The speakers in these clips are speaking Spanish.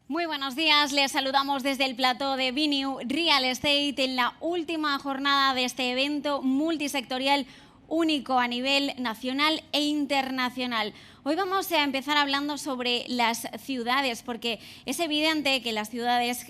Muy buenos días, les saludamos desde el plató de Biniu Real Estate en la última jornada de este evento multisectorial único a nivel nacional e internacional. Hoy vamos a empezar hablando sobre las ciudades, porque es evidente que las ciudades,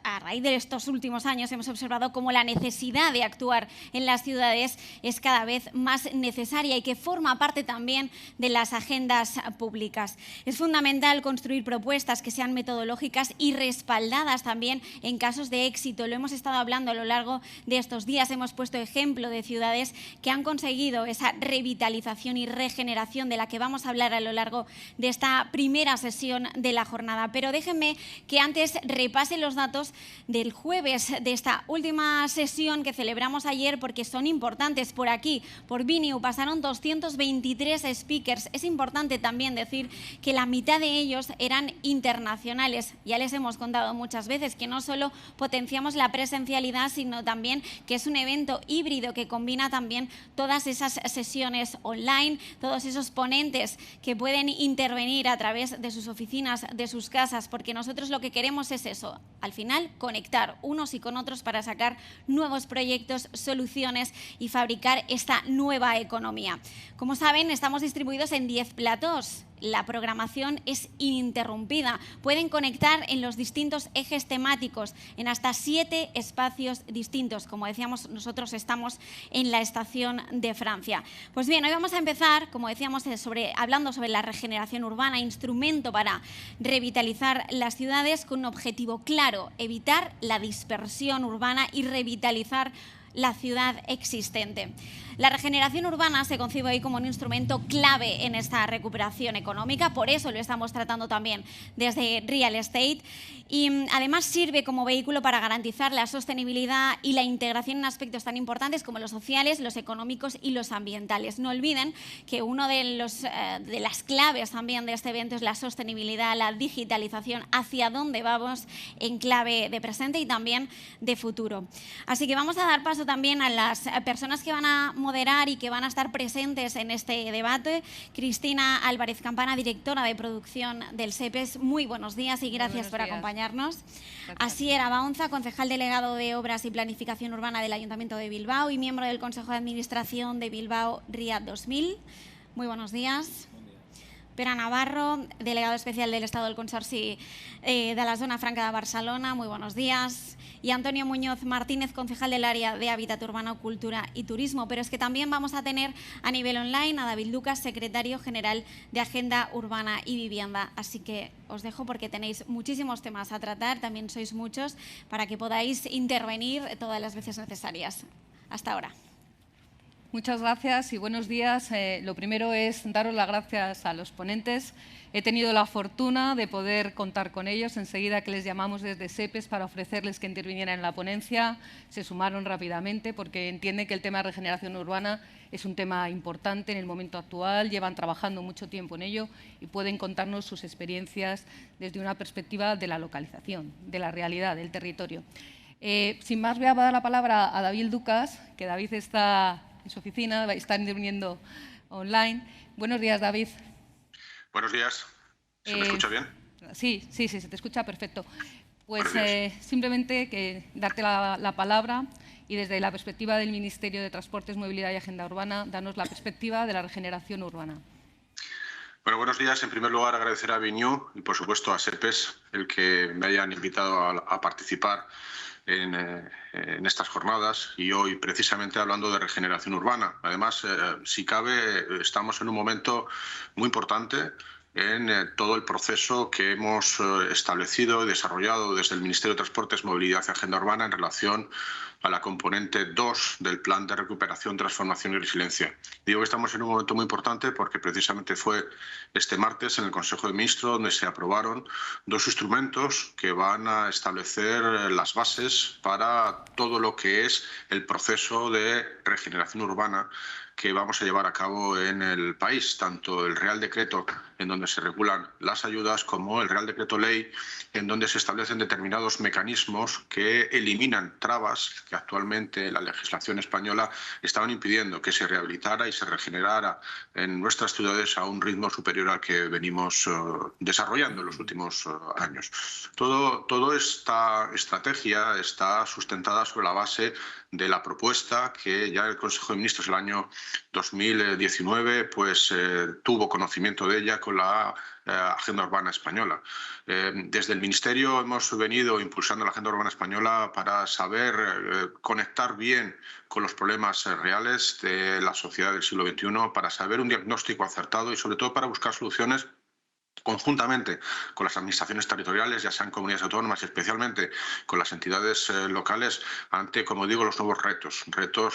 a raíz de estos últimos años, hemos observado cómo la necesidad de actuar en las ciudades es cada vez más necesaria y que forma parte también de las agendas públicas. Es fundamental construir propuestas que sean metodológicas y respaldadas también en casos de éxito. Lo hemos estado hablando a lo largo de estos días. Hemos puesto ejemplo de ciudades que han conseguido esa revitalización y regeneración de la que vamos a hablar a lo largo de esta primera sesión de la jornada. Pero déjenme que antes repase los datos del jueves de esta última sesión que celebramos ayer, porque son importantes. Por aquí, por Biniu, pasaron 223 speakers. Es importante también decir que la mitad de ellos eran internacionales. Ya les hemos contado muchas veces que no solo potenciamos la presencialidad, sino también que es un evento híbrido que combina también todas esas sesiones online, todos esos ponentes que pueden intervenir a través de sus oficinas, de sus casas, porque nosotros lo que queremos es eso, al final conectar unos y con otros para sacar nuevos proyectos, soluciones y fabricar esta nueva economía. Como saben, estamos distribuidos en 10 platós. La programación es ininterrumpida. Pueden conectar en los distintos ejes temáticos, en hasta 7 espacios distintos. Como decíamos, nosotros estamos en la estación de Francia. Pues bien, hoy vamos a empezar, como decíamos, hablando sobre la regeneración urbana, instrumento para revitalizar las ciudades con un objetivo claro: evitar la dispersión urbana y revitalizar la ciudad existente. La regeneración urbana se concibe hoy como un instrumento clave en esta recuperación económica, por eso lo estamos tratando también desde Real Estate, y además sirve como vehículo para garantizar la sostenibilidad y la integración en aspectos tan importantes como los sociales, los económicos y los ambientales. No olviden que uno de las claves también de este evento es la sostenibilidad, la digitalización, hacia dónde vamos en clave de presente y también de futuro. Así que vamos a dar paso también a las personas que van a moderar y que van a estar presentes en este debate. Cristina Álvarez Campana, directora de producción del SEPES. Muy buenos días y gracias por acompañarnos. Asier Abaunza, concejal delegado de Obras y Planificación Urbana del Ayuntamiento de Bilbao y miembro del Consejo de Administración de Bilbao Ría 2000. Muy buenos días. Pere Navarro, delegado especial del Estado del Consorci de la Zona Franca de Barcelona. Muy buenos días. Y Antonio Muñoz Martínez, concejal del área de Hábitat Urbano, Cultura y Turismo. Pero es que también vamos a tener a nivel online a David Lucas, secretario general de Agenda Urbana y Vivienda. Así que os dejo porque tenéis muchísimos temas a tratar, también sois muchos, para que podáis intervenir todas las veces necesarias. Hasta ahora. Muchas gracias y buenos días. Lo primero es daros las gracias a los ponentes. He tenido la fortuna de poder contar con ellos. Enseguida que les llamamos desde SEPES para ofrecerles que intervinieran en la ponencia, se sumaron rápidamente porque entienden que el tema de regeneración urbana es un tema importante en el momento actual. Llevan trabajando mucho tiempo en ello y pueden contarnos sus experiencias desde una perspectiva de la localización, de la realidad, del territorio. Sin más, voy a dar la palabra a David Lucas, que David está en su oficina, está interviniendo online. Buenos días, David. Buenos días. ¿Se me escucha bien? Sí, se te escucha perfecto. Pues simplemente darte la palabra y desde la perspectiva del Ministerio de Transportes, Movilidad y Agenda Urbana, darnos la perspectiva de la regeneración urbana. Bueno, buenos días. En primer lugar, agradecer a Biniu y, por supuesto, a SEPES el que me hayan invitado a participar en estas jornadas y hoy precisamente hablando de regeneración urbana. Además, si cabe, estamos en un momento muy importante en todo el proceso que hemos establecido y desarrollado desde el Ministerio de Transportes, Movilidad y Agenda Urbana en relación a la componente 2 del Plan de Recuperación, Transformación y Resiliencia. Digo que estamos en un momento muy importante porque precisamente fue este martes en el Consejo de Ministros donde se aprobaron 2 instrumentos que van a establecer las bases para todo lo que es el proceso de regeneración urbana que vamos a llevar a cabo en el país, tanto el Real Decreto en donde se regulan las ayudas como el Real Decreto Ley en donde se establecen determinados mecanismos que eliminan trabas que que actualmente la legislación española estaban impidiendo que se rehabilitara y se regenerara en nuestras ciudades a un ritmo superior al que venimos desarrollando en los últimos años. Toda esta estrategia está sustentada sobre la base de la propuesta que ya el Consejo de Ministros el año 2019 tuvo conocimiento de ella con la Agenda Urbana Española. Desde el Ministerio hemos venido impulsando la Agenda Urbana Española para saber conectar bien con los problemas reales de la sociedad del siglo XXI, para saber un diagnóstico acertado y sobre todo para buscar soluciones conjuntamente con las administraciones territoriales, ya sean comunidades autónomas y especialmente con las entidades locales, ante, como digo, los nuevos retos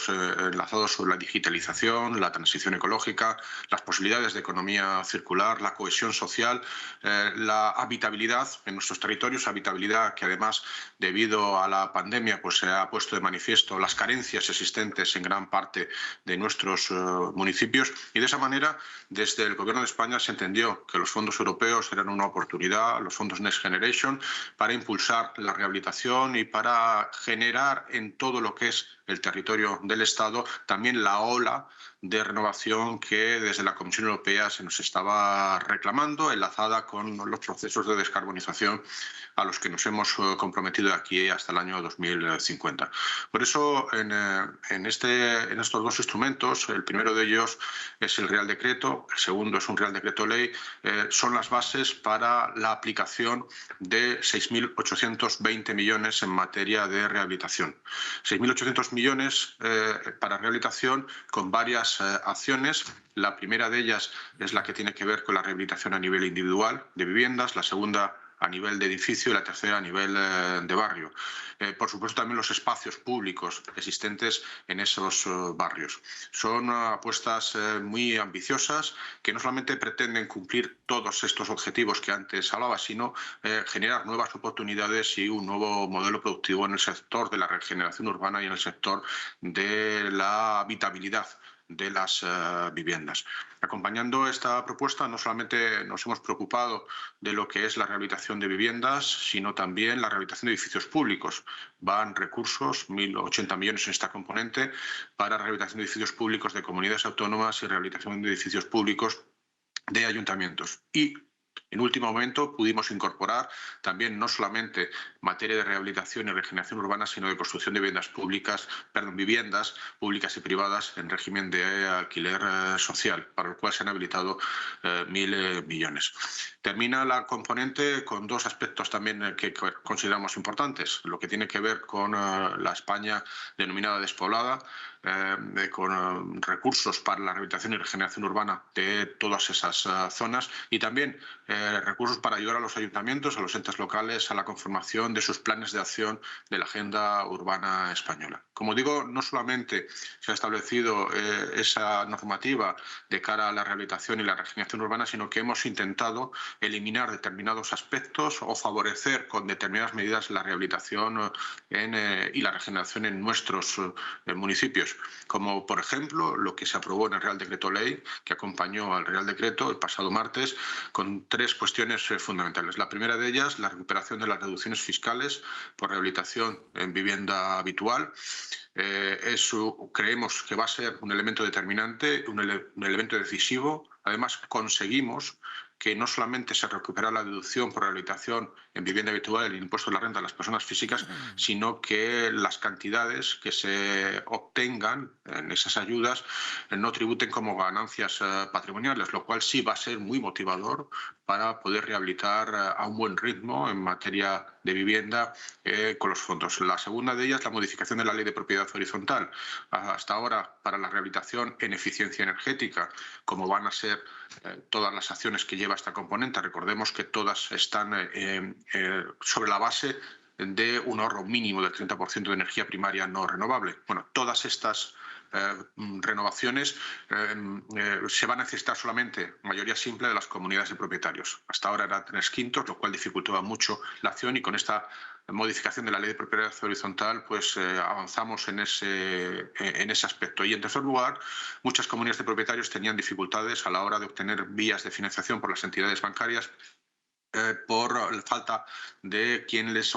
enlazados sobre la digitalización, la transición ecológica, las posibilidades de economía circular, la cohesión social, la habitabilidad en nuestros territorios, habitabilidad que además, debido a la pandemia, se ha puesto de manifiesto las carencias existentes en gran parte de nuestros municipios, y de esa manera, desde el Gobierno de España se entendió que los fondos europeos eran una oportunidad, los fondos Next Generation, para impulsar la rehabilitación y para generar en todo lo que es el territorio del Estado también la ola de renovación que desde la Comisión Europea se nos estaba reclamando, enlazada con los procesos de descarbonización a los que nos hemos comprometido de aquí hasta el año 2050. Por eso, en estos dos instrumentos, el primero de ellos es el Real Decreto, el segundo es un Real Decreto Ley, son las bases para la aplicación de 6.820 millones en materia de rehabilitación. 6.800 millones para rehabilitación con varias acciones. La primera de ellas es la que tiene que ver con la rehabilitación a nivel individual de viviendas, la segunda a nivel de edificio y la tercera a nivel de barrio. Por supuesto, también los espacios públicos existentes en esos barrios. Son apuestas muy ambiciosas que no solamente pretenden cumplir todos estos objetivos que antes hablaba, sino generar nuevas oportunidades y un nuevo modelo productivo en el sector de la regeneración urbana y en el sector de la habitabilidad de las viviendas. Acompañando esta propuesta, no solamente nos hemos preocupado de lo que es la rehabilitación de viviendas, sino también la rehabilitación de edificios públicos. Van recursos, 1.080 millones en esta componente, para rehabilitación de edificios públicos de comunidades autónomas y rehabilitación de edificios públicos de ayuntamientos. Y en último momento pudimos incorporar también no solamente materia de rehabilitación y regeneración urbana, sino de construcción de viviendas públicas y privadas en régimen de alquiler social, para el cual se han habilitado 1.000 millones. Termina la componente con dos aspectos también que consideramos importantes. Lo que tiene que ver con la España denominada despoblada, con recursos para la rehabilitación y regeneración urbana de todas esas zonas, y también recursos para ayudar a los ayuntamientos, a los entes locales, a la conformación de sus planes de acción de la Agenda Urbana Española. Como digo, no solamente se ha establecido esa normativa de cara a la rehabilitación y la regeneración urbana, sino que hemos intentado eliminar determinados aspectos o favorecer con determinadas medidas la rehabilitación y la regeneración en nuestros municipios, como por ejemplo lo que se aprobó en el Real Decreto Ley, que acompañó al Real Decreto el pasado martes, con tres cuestiones fundamentales. La primera de ellas, la recuperación de las reducciones fiscales por rehabilitación en vivienda habitual. Eso creemos que va a ser un elemento determinante, un elemento decisivo. Además, conseguimos que no solamente se recupera la deducción por rehabilitación en vivienda habitual, el impuesto de la renta de las personas físicas, sino que las cantidades que se obtengan en esas ayudas no tributen como ganancias patrimoniales, lo cual sí va a ser muy motivador para poder rehabilitar a un buen ritmo en materia de vivienda con los fondos. La segunda de ellas, la modificación de la Ley de Propiedad Horizontal. Hasta ahora, para la rehabilitación en eficiencia energética, como van a ser todas las acciones que lleva esta componente, recordemos que todas están sobre la base de un ahorro mínimo del 30% de energía primaria no renovable. Bueno, todas estas renovaciones se van a necesitar solamente mayoría simple de las comunidades de propietarios. Hasta ahora era 3/5, lo cual dificultaba mucho la acción, y con esta modificación de la Ley de Propiedad Horizontal avanzamos en ese aspecto. Y en tercer lugar, muchas comunidades de propietarios tenían dificultades a la hora de obtener vías de financiación por las entidades bancarias por falta de quien les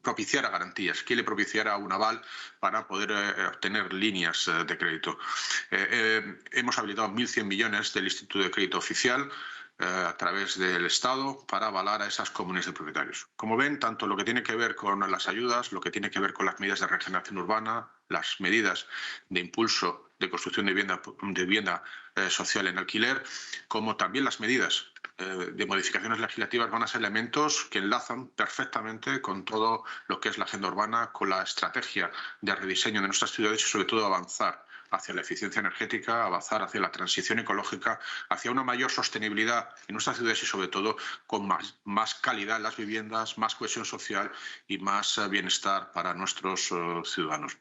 propiciara garantías, quien le propiciara un aval para poder obtener líneas de crédito. Hemos habilitado 1.100 millones del Instituto de Crédito Oficial a través del Estado para avalar a esas comunes de propietarios. Como ven, tanto lo que tiene que ver con las ayudas, lo que tiene que ver con las medidas de regeneración urbana, las medidas de impulso de construcción de vivienda social en alquiler, como también las medidas de modificaciones legislativas van a ser elementos que enlazan perfectamente con todo lo que es la agenda urbana, con la estrategia de rediseño de nuestras ciudades y sobre todo avanzar hacia la eficiencia energética, avanzar hacia la transición ecológica, hacia una mayor sostenibilidad en nuestras ciudades y sobre todo con más calidad en las viviendas, más cohesión social y más bienestar para nuestros ciudadanos.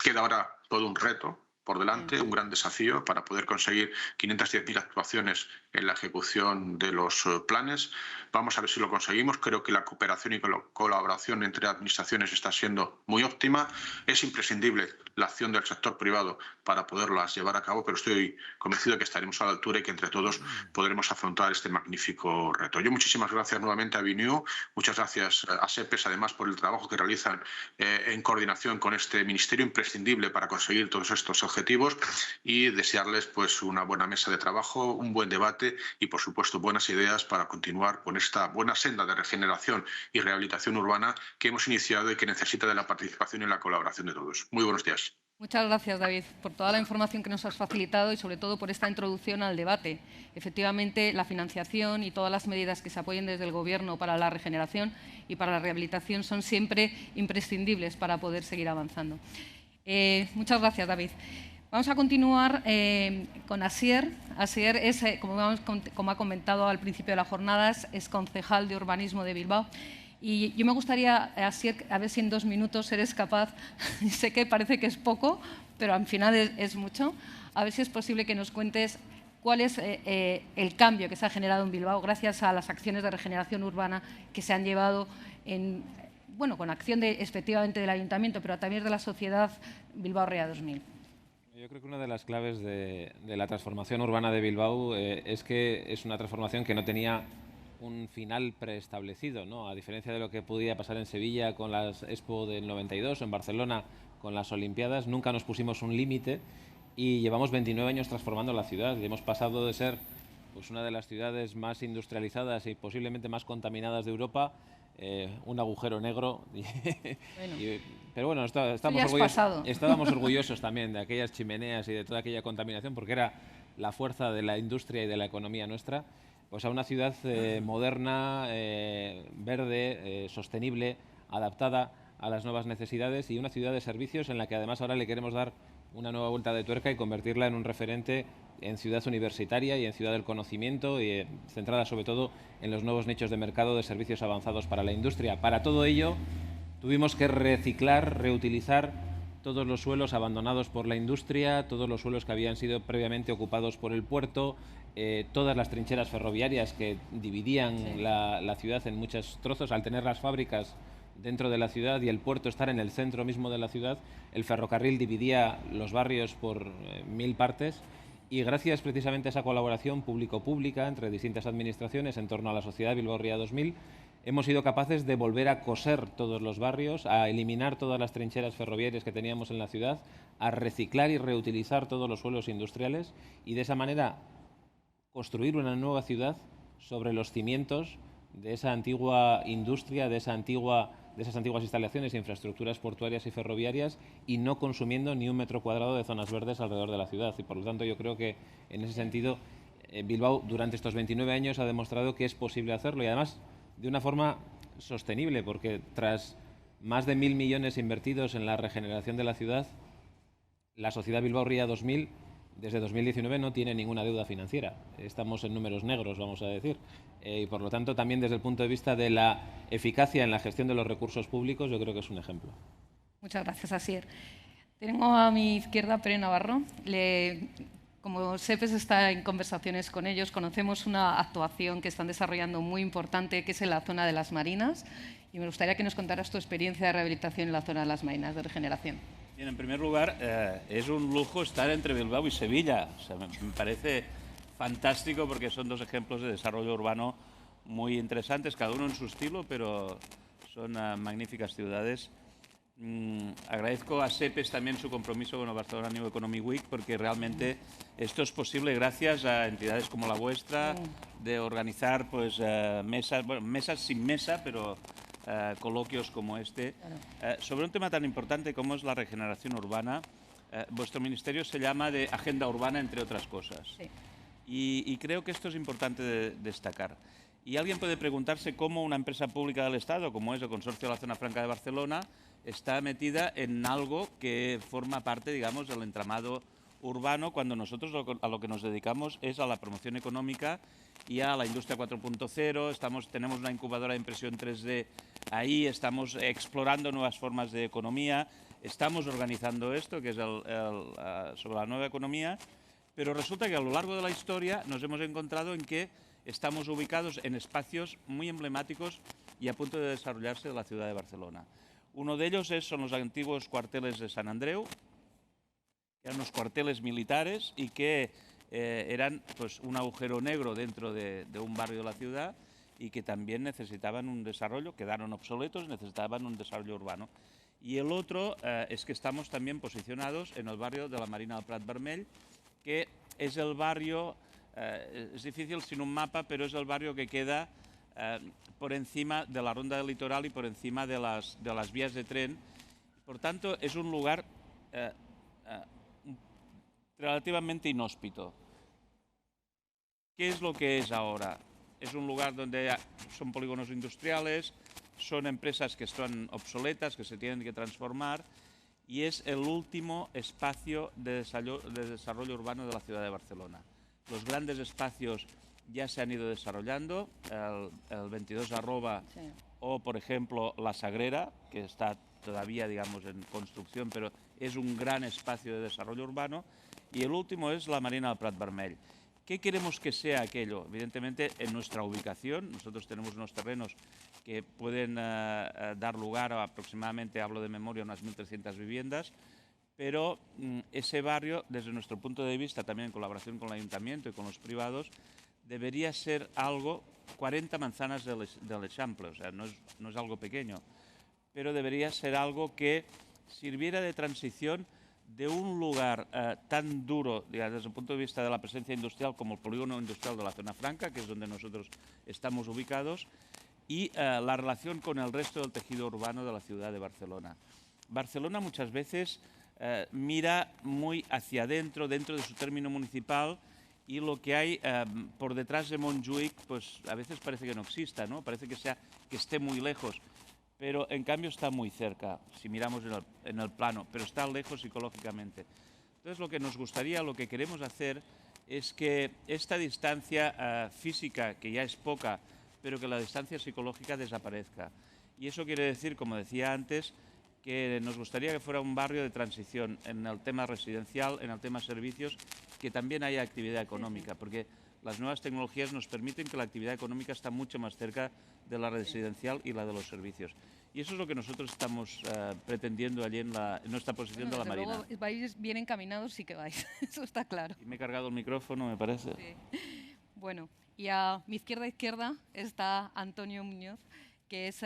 Queda ahora todo un reto por delante, un gran desafío para poder conseguir 510.000 actuaciones en la ejecución de los planes. Vamos a ver si lo conseguimos. Creo que la cooperación y colaboración entre administraciones está siendo muy óptima. Es imprescindible la acción del sector privado para poderlas llevar a cabo, pero estoy convencido de que estaremos a la altura y que entre todos podremos afrontar este magnífico reto. Yo muchísimas gracias nuevamente a Biniu, muchas gracias a SEPES además por el trabajo que realizan en coordinación con este ministerio imprescindible para conseguir todos estos objetivos y desearles pues una buena mesa de trabajo, un buen debate y por supuesto buenas ideas para continuar con esta buena senda de regeneración y rehabilitación urbana que hemos iniciado y que necesita de la participación y la colaboración de todos. Muy buenos días. Muchas gracias, David, por toda la información que nos has facilitado y, sobre todo, por esta introducción al debate. Efectivamente, la financiación y todas las medidas que se apoyen desde el Gobierno para la regeneración y para la rehabilitación son siempre imprescindibles para poder seguir avanzando. Muchas gracias, David. Vamos a continuar con Asier. Asier es, como ha comentado al principio de la jornada, es concejal de urbanismo de Bilbao. Y yo me gustaría, Asier, a ver si en 2 minutos eres capaz, sé que parece que es poco, pero al final es mucho, a ver si es posible que nos cuentes cuál es el cambio que se ha generado en Bilbao gracias a las acciones de regeneración urbana que se han llevado con acción efectivamente del Ayuntamiento, pero también de la sociedad Bilbao Ría 2000. Yo creo que una de las claves de la transformación urbana de Bilbao es que es una transformación que no tenía un final preestablecido, ¿no? A diferencia de lo que podía pasar en Sevilla con las Expo del 92 o en Barcelona con las Olimpiadas, nunca nos pusimos un límite y llevamos 29 años transformando la ciudad y hemos pasado de ser pues, una de las ciudades más industrializadas y posiblemente más contaminadas de Europa, un agujero negro. Pero bueno, estábamos orgullosos también de aquellas chimeneas y de toda aquella contaminación porque era la fuerza de la industria y de la economía nuestra. Pues a una ciudad moderna, verde, sostenible, adaptada a las nuevas necesidades y una ciudad de servicios en la que además ahora le queremos dar una nueva vuelta de tuerca y convertirla en un referente en ciudad universitaria y en ciudad del conocimiento y centrada sobre todo en los nuevos nichos de mercado de servicios avanzados para la industria. Para todo ello tuvimos que reciclar, reutilizar todos los suelos abandonados por la industria, todos los suelos que habían sido previamente ocupados por el puerto, todas las trincheras ferroviarias que dividían la ciudad en muchos trozos. Al tener las fábricas dentro de la ciudad y el puerto estar en el centro mismo de la ciudad, el ferrocarril dividía los barrios por 1000 partes y gracias precisamente a esa colaboración público-pública entre distintas administraciones en torno a la sociedad Bilbao Ría 2000, hemos sido capaces de volver a coser todos los barrios, a eliminar todas las trincheras ferroviarias que teníamos en la ciudad, a reciclar y reutilizar todos los suelos industriales y de esa manera construir una nueva ciudad sobre los cimientos de esa antigua industria, de esas antiguas instalaciones e infraestructuras portuarias y ferroviarias y no consumiendo ni un metro cuadrado de zonas verdes alrededor de la ciudad. Y por lo tanto yo creo que en ese sentido Bilbao durante estos 29 años ha demostrado que es posible hacerlo y además de una forma sostenible porque tras más de 1.000 millones invertidos en la regeneración de la ciudad, la sociedad Bilbao Ría 2000 desde 2019 no tiene ninguna deuda financiera. Estamos en números negros, vamos a decir. Y por lo tanto, también desde el punto de vista de la eficacia en la gestión de los recursos públicos, yo creo que es un ejemplo. Muchas gracias, Asier. Tengo a mi izquierda a Pere Navarro. Como SEPES está en conversaciones con ellos, conocemos una actuación que están desarrollando muy importante, que es en la zona de las Marinas. Y me gustaría que nos contaras tu experiencia de rehabilitación en la zona de las Marinas, de regeneración. Bien, en primer lugar, es un lujo estar entre Bilbao y Sevilla. O sea, me parece fantástico porque son dos ejemplos de desarrollo urbano muy interesantes, cada uno en su estilo, pero son magníficas ciudades. Agradezco a SEPES también su compromiso con el Barcelona New Economy Week, porque realmente esto es posible gracias a entidades como la vuestra, de organizar pues, mesas, bueno, mesas sin mesa, pero coloquios como este. Sobre un tema tan importante como es la regeneración urbana, vuestro ministerio se llama de Agenda Urbana, entre otras cosas. Sí. Y creo que esto es importante destacar. Y alguien puede preguntarse cómo una empresa pública del Estado, como es el Consorcio de la Zona Franca de Barcelona, está metida en algo que forma parte, digamos, del entramado urbano, cuando nosotros a lo que nos dedicamos es a la promoción económica y a la industria 4.0. Tenemos una incubadora de impresión 3D ahí, estamos explorando nuevas formas de economía, estamos organizando esto, que es sobre la nueva economía, pero resulta que a lo largo de la historia nos hemos encontrado en que estamos ubicados en espacios muy emblemáticos y a punto de desarrollarse de la ciudad de Barcelona. Uno de ellos son los antiguos cuarteles de Sant Andreu, que eran unos cuarteles militares y que eran pues, un agujero negro dentro de un barrio de la ciudad y que también necesitaban un desarrollo, quedaron obsoletos, necesitaban un desarrollo urbano. Y el otro es que estamos también posicionados en el barrio de la Marina del Prat Vermell, que es el barrio, es difícil sin un mapa, pero es el barrio que queda por encima de la ronda del litoral y por encima de las vías de tren. Por tanto, es un lugar relativamente inhóspito. ¿Qué es lo que es ahora? Es un lugar donde son polígonos industriales, son empresas que están obsoletas, que se tienen que transformar, y es el último espacio de desarrollo urbano de la ciudad de Barcelona. Los grandes espacios ya se han ido desarrollando, el 22 Arroba sí. O, por ejemplo, la Sagrera, que está todavía, digamos, en construcción, pero es un gran espacio de desarrollo urbano, y el último es la Marina del Prat Vermell. ¿Qué queremos que sea aquello? Evidentemente, en nuestra ubicación, nosotros tenemos unos terrenos que pueden dar lugar a aproximadamente, hablo de memoria, unas 1.300 viviendas, pero ese barrio, desde nuestro punto de vista, también en colaboración con el Ayuntamiento y con los privados, debería ser algo, 40 manzanas del Eixample, o sea, no es algo pequeño, pero debería ser algo que sirviera de transición de un lugar tan duro, digamos, desde el punto de vista de la presencia industrial, como el polígono industrial de la Zona Franca, que es donde nosotros estamos ubicados, y la relación con el resto del tejido urbano de la ciudad de Barcelona. Barcelona muchas veces mira muy hacia adentro, dentro de su término municipal, y lo que hay por detrás de Montjuïc, pues a veces parece que no exista, ¿no? Parece que esté muy lejos, pero en cambio está muy cerca, si miramos en el plano, pero está lejos psicológicamente. Entonces lo que nos gustaría, lo que queremos hacer, es que esta distancia física, que ya es poca, pero que la distancia psicológica desaparezca. Y eso quiere decir, como decía antes, que nos gustaría que fuera un barrio de transición en el tema residencial, en el tema servicios, que también haya actividad económica, porque las nuevas tecnologías nos permiten que la actividad económica está mucho más cerca de la residencial y la de los servicios. Y eso es lo que nosotros estamos pretendiendo allí en nuestra posición de la Marina. Luego vais bien encaminados, sí que vais, eso está claro. Y me he cargado el micrófono, me parece. Sí. Bueno, y a mi izquierda está Antonio Muñoz, que es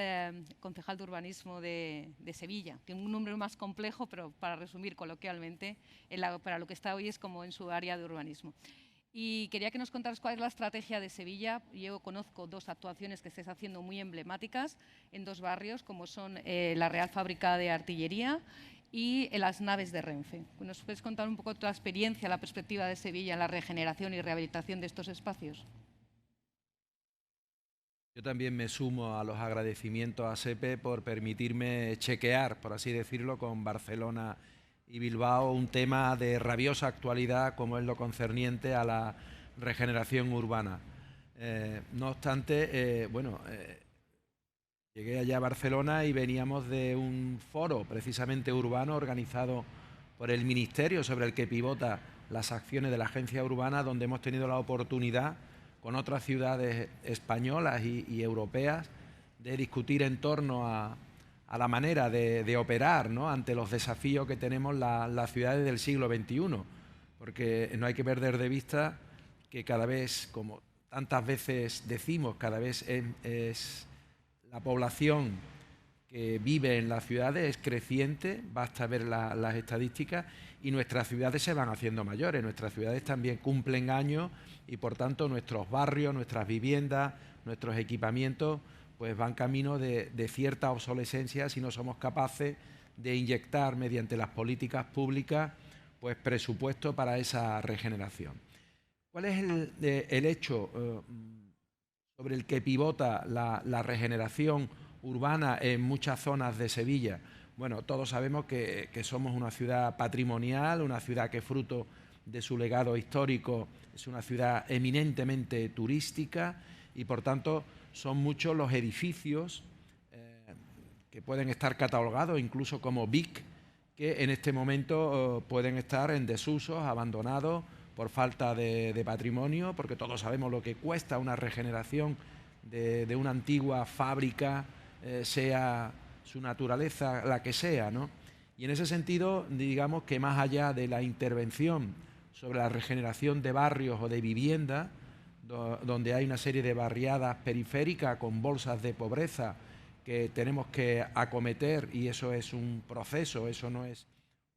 concejal de urbanismo de Sevilla. Tiene un nombre más complejo, pero para resumir coloquialmente, para lo que está hoy es como en su área de urbanismo. Y quería que nos contaras cuál es la estrategia de Sevilla. Yo conozco dos actuaciones que estáis haciendo muy emblemáticas en dos barrios, como son la Real Fábrica de Artillería y las naves de Renfe. ¿Nos puedes contar un poco tu experiencia, la perspectiva de Sevilla en la regeneración y rehabilitación de estos espacios? Yo también me sumo a los agradecimientos a SEPE por permitirme chequear, por así decirlo, con Barcelona y Bilbao un tema de rabiosa actualidad como es lo concerniente a la regeneración urbana. No obstante, llegué allá a Barcelona y veníamos de un foro precisamente urbano organizado por el Ministerio, sobre el que pivota las acciones de la Agencia Urbana, donde hemos tenido la oportunidad con otras ciudades españolas y europeas de discutir en torno a la manera de operar, ¿no?, ante los desafíos que tenemos las ciudades del siglo XXI, porque no hay que perder de vista que cada vez, como tantas veces decimos, cada vez es la población que vive en las ciudades es creciente, basta ver las estadísticas, y nuestras ciudades se van haciendo mayores, nuestras ciudades también cumplen años y por tanto nuestros barrios, nuestras viviendas, nuestros equipamientos pues van camino de cierta obsolescencia si no somos capaces de inyectar mediante las políticas públicas pues presupuesto para esa regeneración. ¿Cuál es el hecho sobre el que pivota la regeneración urbana en muchas zonas de Sevilla? Bueno, todos sabemos que somos una ciudad patrimonial, una ciudad que fruto de su legado histórico es una ciudad eminentemente turística y por tanto son muchos los edificios que pueden estar catalogados incluso como BIC, que en este momento pueden estar en desusos, abandonados por falta de patrimonio, porque todos sabemos lo que cuesta una regeneración de una antigua fábrica, sea su naturaleza la que sea, ¿no? Y en ese sentido, digamos que más allá de la intervención sobre la regeneración de barrios o de viviendas, donde hay una serie de barriadas periféricas con bolsas de pobreza que tenemos que acometer, y eso es un proceso, eso no es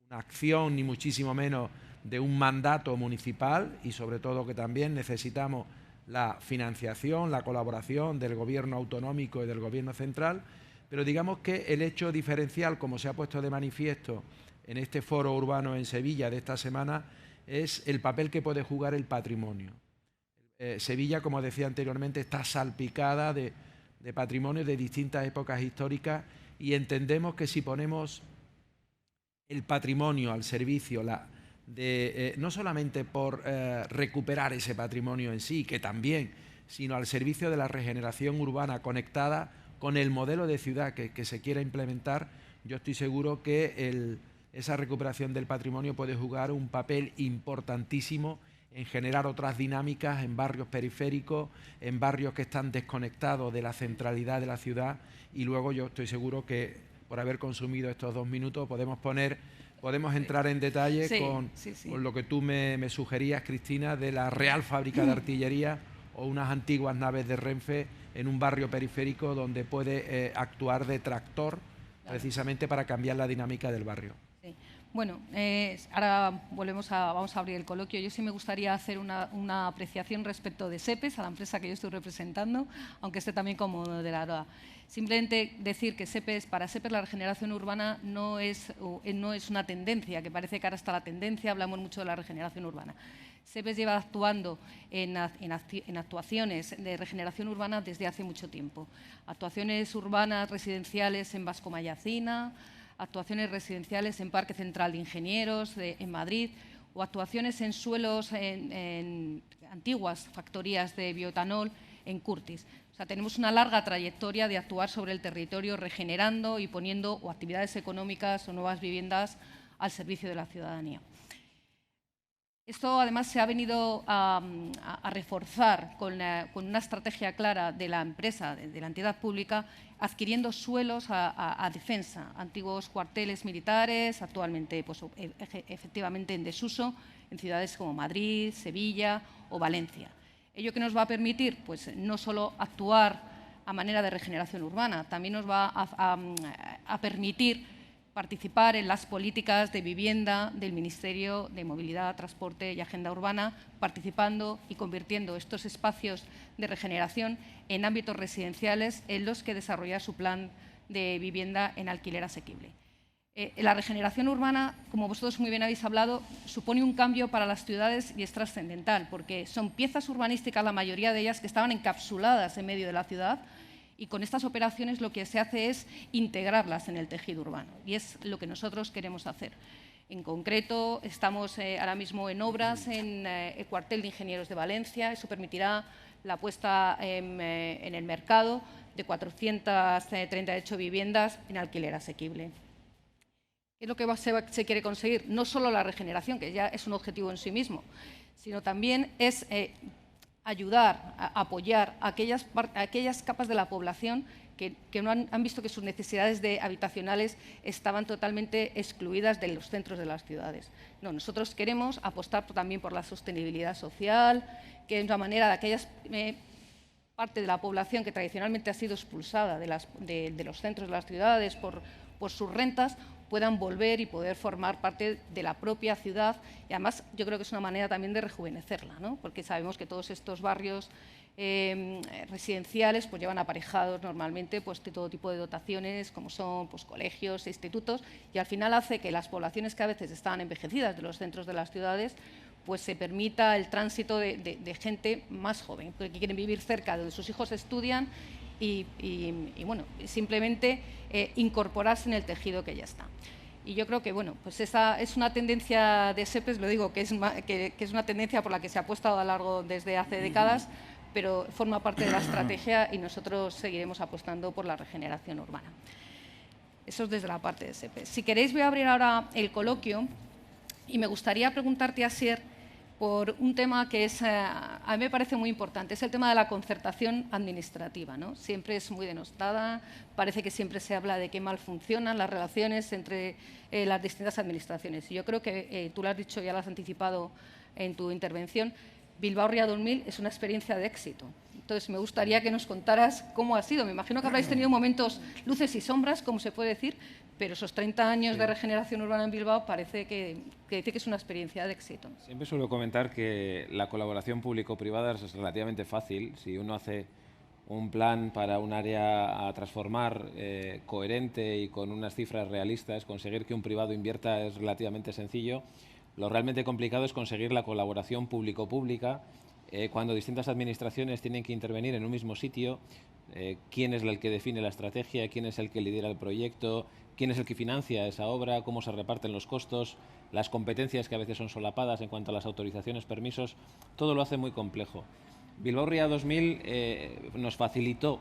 una acción ni muchísimo menos de un mandato municipal, y sobre todo que también necesitamos la financiación, la colaboración del gobierno autonómico y del gobierno central, pero digamos que el hecho diferencial, como se ha puesto de manifiesto en este foro urbano en Sevilla de esta semana, es el papel que puede jugar el patrimonio. Sevilla, como decía anteriormente, está salpicada de patrimonio de distintas épocas históricas y entendemos que si ponemos el patrimonio al servicio no solamente por recuperar ese patrimonio en sí, que también, sino al servicio de la regeneración urbana conectada con el modelo de ciudad que se quiera implementar, yo estoy seguro que esa recuperación del patrimonio puede jugar un papel importantísimo en generar otras dinámicas en barrios periféricos, en barrios que están desconectados de la centralidad de la ciudad, y luego yo estoy seguro que por haber consumido estos 2 minutos podemos entrar en detalle con lo que tú me sugerías, Cristina, de la Real Fábrica de Artillería o unas antiguas naves de Renfe en un barrio periférico donde puede actuar de tractor precisamente para cambiar la dinámica del barrio. Sí. Bueno, ahora vamos a abrir el coloquio. Yo sí me gustaría hacer una apreciación respecto de SEPES, a la empresa que yo estoy representando, aunque esté también como moderadora. Simplemente decir que para SEPES la regeneración urbana no es una tendencia, que parece que ahora está la tendencia, hablamos mucho de la regeneración urbana. SEPES lleva actuando en actuaciones de regeneración urbana desde hace mucho tiempo. Actuaciones urbanas residenciales en Vasco Mayacina, actuaciones residenciales en Parque Central de Ingenieros en Madrid, o actuaciones en suelos en antiguas factorías de bioetanol en Curtis. O sea, tenemos una larga trayectoria de actuar sobre el territorio, regenerando y poniendo actividades económicas o nuevas viviendas al servicio de la ciudadanía. Esto además se ha venido a reforzar con una estrategia clara de la empresa, de la entidad pública, adquiriendo suelos a defensa, antiguos cuarteles militares, actualmente pues, efectivamente en desuso, en ciudades como Madrid, Sevilla o Valencia. Ello que nos va a permitir pues, no solo actuar a manera de regeneración urbana, también nos va a permitir participar en las políticas de vivienda del Ministerio de Movilidad, Transporte y Agenda Urbana, participando y convirtiendo estos espacios de regeneración en ámbitos residenciales en los que desarrollar su plan de vivienda en alquiler asequible. La regeneración urbana, como vosotros muy bien habéis hablado, supone un cambio para las ciudades y es trascendental, porque son piezas urbanísticas, la mayoría de ellas, que estaban encapsuladas en medio de la ciudad, y con estas operaciones lo que se hace es integrarlas en el tejido urbano, y es lo que nosotros queremos hacer. En concreto, estamos ahora mismo en obras en el cuartel de Ingenieros de Valencia. Eso permitirá la puesta en el mercado de 438 viviendas en alquiler asequible. ¿Qué es lo que se quiere conseguir? No solo la regeneración, que ya es un objetivo en sí mismo, sino también es ayudar, a apoyar a aquellas capas de la población que no han visto que sus necesidades habitacionales estaban totalmente excluidas de los centros de las ciudades. No, nosotros queremos apostar también por la sostenibilidad social, que es una manera de aquellas parte de la población que tradicionalmente ha sido expulsada de los centros de las ciudades por sus rentas, puedan volver y poder formar parte de la propia ciudad. Y además yo creo que es una manera también de rejuvenecerla, ¿no? Porque sabemos que todos estos barrios residenciales pues llevan aparejados normalmente pues de todo tipo de dotaciones, como son pues colegios, institutos, y al final hace que las poblaciones que a veces estaban envejecidas de los centros de las ciudades pues se permita el tránsito de gente más joven, que quieren vivir cerca de donde sus hijos estudian y bueno, simplemente incorporarse en el tejido que ya está. Y yo creo que bueno, pues esa es una tendencia de SEPES, lo digo, que es una tendencia por la que se ha apostado desde hace décadas, pero forma parte de la estrategia y nosotros seguiremos apostando por la regeneración urbana. Eso es desde la parte de SEPES. Si queréis voy a abrir ahora el coloquio y me gustaría preguntarte, Asier, por un tema que a mí me parece muy importante, es el tema de la concertación administrativa, ¿no? Siempre es muy denostada, parece que siempre se habla de qué mal funcionan las relaciones entre las distintas administraciones. Y yo creo que tú lo has dicho, ya lo has anticipado en tu intervención, Bilbao Ría 2000 es una experiencia de éxito. Entonces, me gustaría que nos contaras cómo ha sido. Me imagino que habréis tenido momentos luces y sombras, como se puede decir, pero esos 30 años de regeneración urbana en Bilbao parece que dice que es una experiencia de éxito. Siempre suelo comentar que la colaboración público-privada es relativamente fácil. Si uno hace un plan para un área a transformar coherente y con unas cifras realistas, conseguir que un privado invierta es relativamente sencillo. Lo realmente complicado es conseguir la colaboración público-pública cuando distintas administraciones tienen que intervenir en un mismo sitio. Quién es el que define la estrategia, quién es el que lidera el proyecto, quién es el que financia esa obra, cómo se reparten los costos, las competencias que a veces son solapadas en cuanto a las autorizaciones, permisos, todo lo hace muy complejo. Bilbao Ría 2000 nos facilitó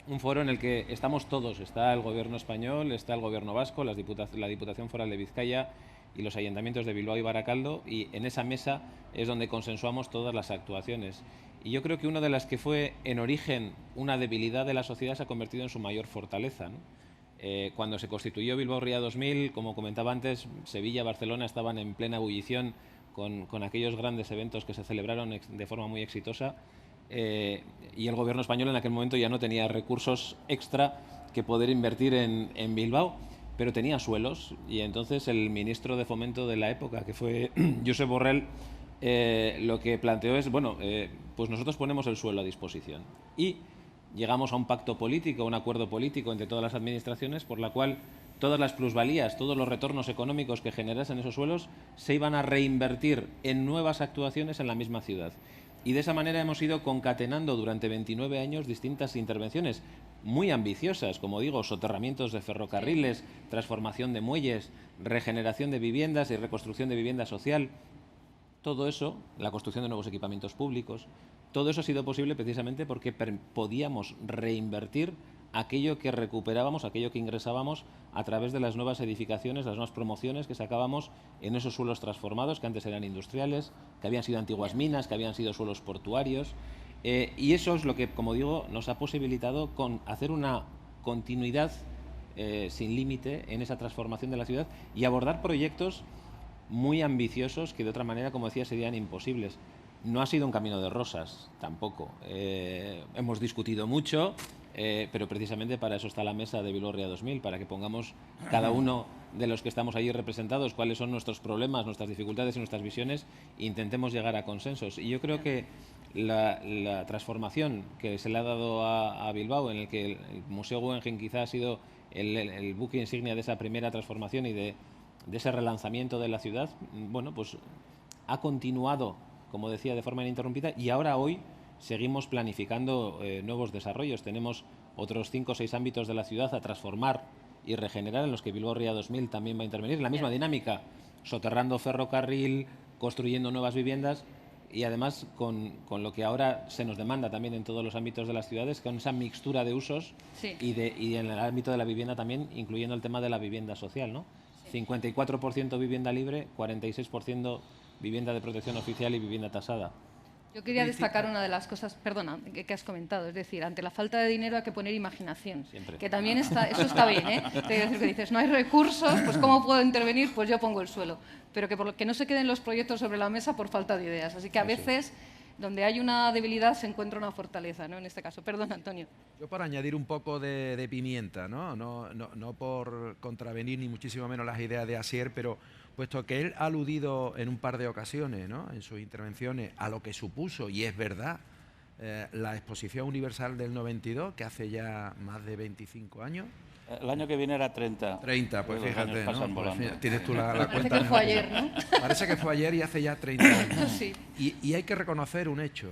un foro en el que estamos todos, está el Gobierno español, está el Gobierno vasco, la Diputación Foral de Vizcaya y los ayuntamientos de Bilbao y Barakaldo, y en esa mesa es donde consensuamos todas las actuaciones. Y yo creo que una de las que fue en origen una debilidad de la sociedad se ha convertido en su mayor fortaleza, ¿no? Cuando se constituyó Bilbao Ría 2000, como comentaba antes, Sevilla, Barcelona estaban en plena ebullición con aquellos grandes eventos que se celebraron de forma muy exitosa, y el Gobierno español en aquel momento ya no tenía recursos extra que poder invertir en Bilbao, pero tenía suelos, y entonces el ministro de Fomento de la época, que fue Josep Borrell, lo que planteó es, bueno, pues nosotros ponemos el suelo a disposición. Y llegamos a un pacto político, un acuerdo político entre todas las administraciones, por la cual todas las plusvalías, todos los retornos económicos que generasen esos suelos se iban a reinvertir en nuevas actuaciones en la misma ciudad. Y de esa manera hemos ido concatenando durante 29 años distintas intervenciones muy ambiciosas, como digo, soterramientos de ferrocarriles, transformación de muelles, regeneración de viviendas y reconstrucción de vivienda social. Todo eso, la construcción de nuevos equipamientos públicos, todo eso ha sido posible precisamente porque podíamos reinvertir aquello que recuperábamos, aquello que ingresábamos a través de las nuevas edificaciones, las nuevas promociones que sacábamos en esos suelos transformados, que antes eran industriales, que habían sido antiguas minas, que habían sido suelos portuarios. Y eso es lo que, como digo, nos ha posibilitado hacer una continuidad sin límite en esa transformación de la ciudad y abordar proyectos muy ambiciosos que de otra manera, como decía, serían imposibles. No ha sido un camino de rosas, tampoco. Hemos discutido mucho, pero precisamente para eso está la mesa de Bilbao Ría 2000, para que pongamos cada uno de los que estamos allí representados cuáles son nuestros problemas, nuestras dificultades y nuestras visiones e intentemos llegar a consensos. Y yo creo que la transformación que se le ha dado a Bilbao, en el que el Museo Guggenheim quizá ha sido el buque insignia de esa primera transformación y de ese relanzamiento de la ciudad, bueno, pues ha continuado, como decía, de forma ininterrumpida, y ahora hoy seguimos planificando nuevos desarrollos. Tenemos otros 5 o 6 ámbitos de la ciudad a transformar y regenerar, en los que Bilbao Ría 2000 también va a intervenir. La misma dinámica, soterrando ferrocarril, construyendo nuevas viviendas y además con lo que ahora se nos demanda también en todos los ámbitos de las ciudades, con esa mixtura de usos y en el ámbito de la vivienda también, incluyendo el tema de la vivienda social, ¿no? 54% vivienda libre, 46% vivienda de protección oficial y vivienda tasada. Yo quería destacar una de las cosas, perdona, que has comentado, es decir, ante la falta de dinero hay que poner imaginación. Siempre. Que también está, eso está bien, ¿eh? Te quiero decir que dices, no hay recursos, pues ¿cómo puedo intervenir? Pues yo pongo el suelo. Pero que no se queden los proyectos sobre la mesa por falta de ideas. Así que a veces, donde hay una debilidad, se encuentra una fortaleza, ¿no? En este caso. Perdón, Antonio. Yo por añadir un poco de pimienta, ¿no? No por contravenir ni muchísimo menos las ideas de Asier, pero puesto que él ha aludido en un par de ocasiones, ¿no?, en sus intervenciones, a lo que supuso, y es verdad, la Exposición Universal del 92, que hace ya más de 25 años. El año que viene era 30. 30, pues Los fíjate, años pasan ¿no? volando. Pues tienes tú la Parece cuenta. que fue ayer, ¿no? Parece que fue ayer y hace ya 30 años. Sí. Y hay que reconocer un hecho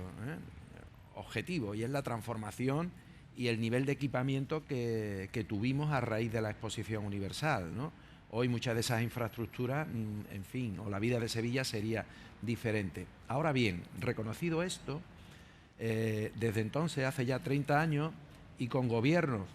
objetivo, y es la transformación y el nivel de equipamiento que tuvimos a raíz de la Exposición Universal, ¿no? Hoy muchas de esas infraestructuras, en fin, o la vida de Sevilla sería diferente. Ahora bien, reconocido esto, desde entonces, hace ya 30 años, y con gobiernos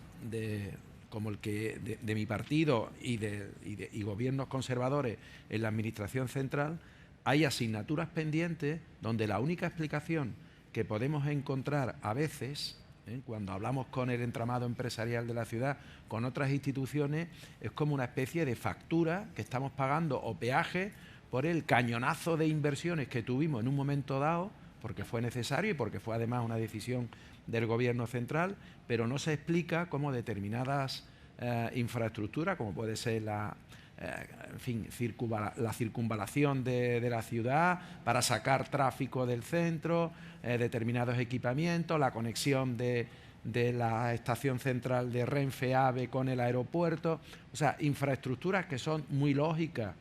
como el que de mi partido y gobiernos conservadores en la Administración central, hay asignaturas pendientes donde la única explicación que podemos encontrar a veces, cuando hablamos con el entramado empresarial de la ciudad, con otras instituciones, es como una especie de factura que estamos pagando o peaje por el cañonazo de inversiones que tuvimos en un momento dado, porque fue necesario y porque fue además una decisión del Gobierno central, pero no se explica cómo determinadas infraestructuras, como puede ser la circunvalación de la ciudad para sacar tráfico del centro, determinados equipamientos, la conexión de la estación central de Renfe AVE con el aeropuerto, o sea, infraestructuras que son muy lógicas,